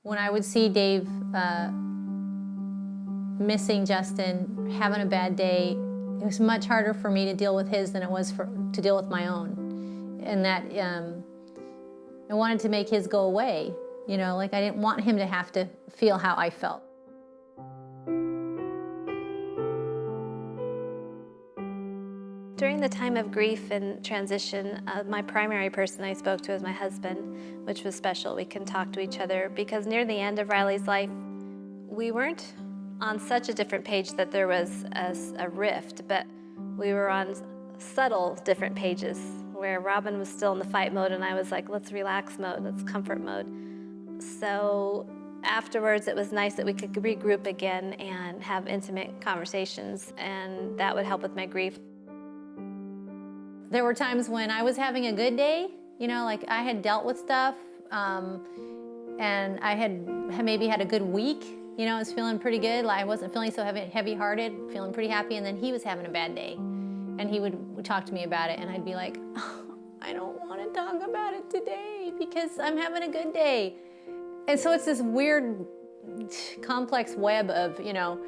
When I would see Dave missing Justin, having a bad day, it was much harder for me to deal with his than it was to deal with my own. And that I wanted to make his go away. You know, like I didn't want him to have to feel how I felt. During the time of grief and transition, my primary person I spoke to was my husband, which was special. We can talk to each other because near the end of Riley's life, we weren't on such a different page that there was a rift, but we were on subtle different pages where Robin was still in the fight mode and I was like, let's relax mode, let's comfort mode. So afterwards, it was nice that we could regroup again and have intimate conversations, and that would help with my grief. There were times when I was having a good day, you know, like I had dealt with stuff, and I had maybe had a good week, you know, I was feeling pretty good. Like I wasn't feeling so heavy-hearted, feeling pretty happy, and then he was having a bad day. And he would talk to me about it, and I'd be like, oh, I don't want to talk about it today because I'm having a good day. And so it's this weird, complex web of, you know,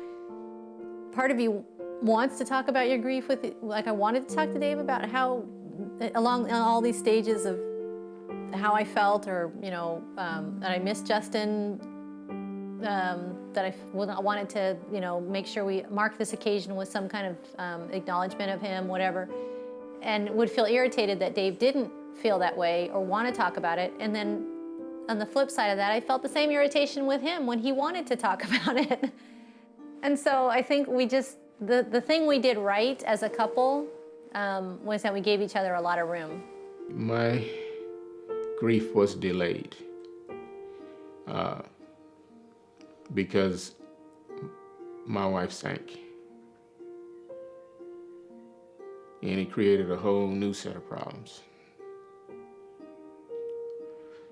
part of you wants to talk about your grief with, like I wanted to talk to Dave about how, along all these stages of how I felt, or, you know, that I missed Justin, that I wanted to, you know, make sure we mark this occasion with some kind of acknowledgement of him, whatever, and would feel irritated that Dave didn't feel that way or want to talk about it. And then on the flip side of that, I felt the same irritation with him when he wanted to talk about it. And so I think we just, the thing we did right as a couple was that we gave each other a lot of room. My grief was delayed because my wife sank. And it created a whole new set of problems.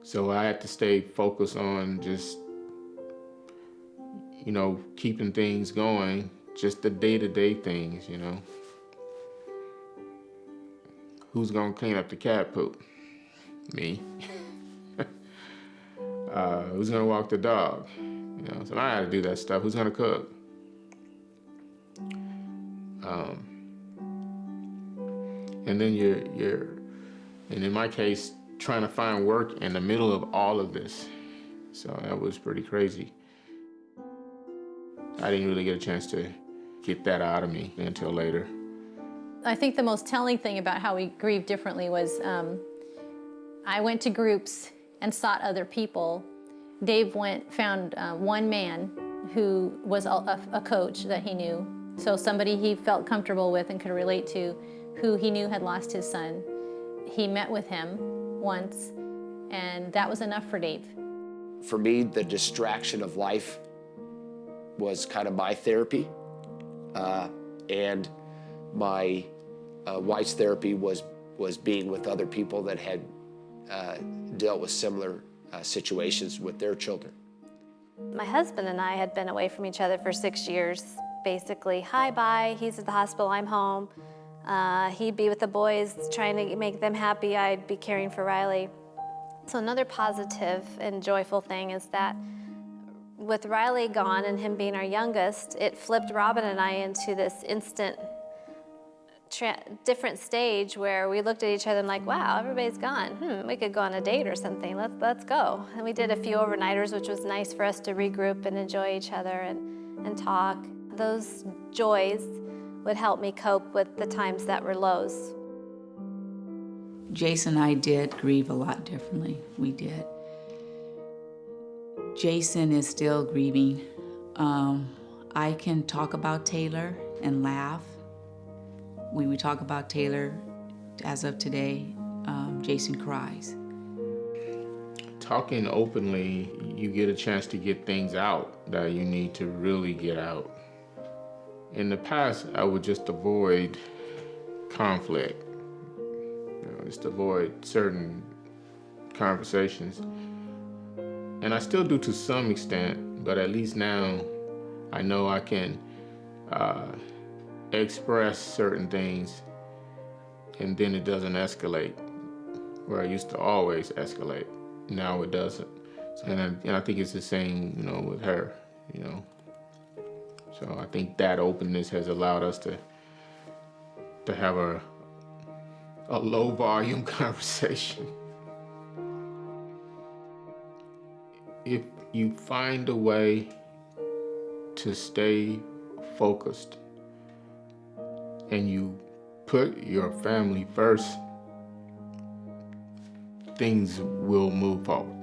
So I had to stay focused on just, you know, keeping things going, just the day-to-day things, you know. Who's gonna clean up the cat poop? Me. Who's gonna walk the dog? You know, so I had to do that stuff. Who's gonna cook? And then and in my case, trying to find work in the middle of all of this. So that was pretty crazy. I didn't really get a chance to get that out of me until later. I think the most telling thing about how we grieved differently was I went to groups and sought other people. Dave found one man who was a coach that he knew, so somebody he felt comfortable with and could relate to, who he knew had lost his son. He met with him once, and that was enough for Dave. For me, the distraction of life was kind of my therapy, and my wife's therapy was being with other people that had dealt with similar situations with their children. My husband and I had been away from each other for 6 years, basically hi, bye, he's at the hospital, I'm home. He'd be with the boys trying to make them happy, I'd be caring for Riley. So another positive and joyful thing is that with Riley gone and him being our youngest, it flipped Robin and I into this instant different stage where we looked at each other and like, wow, everybody's gone. We could go on a date or something, let's go. And we did a few overnighters, which was nice for us to regroup and enjoy each other and talk. Those joys would help me cope with the times that were lows. Jason and I did grieve a lot differently. We did. Jason is still grieving. I can talk about Taylor and laugh. When we talk about Taylor, as of today, Jason cries. Talking openly, you get a chance to get things out that you need to really get out. In the past, I would just avoid conflict, just avoid certain conversations. And I still do to some extent, but at least now I know I can express certain things and then it doesn't escalate, where I used to always escalate. Now it doesn't. And I think it's the same, with her, So I think that openness has allowed us to have a low volume conversation. If you find a way to stay focused and you put your family first, things will move forward.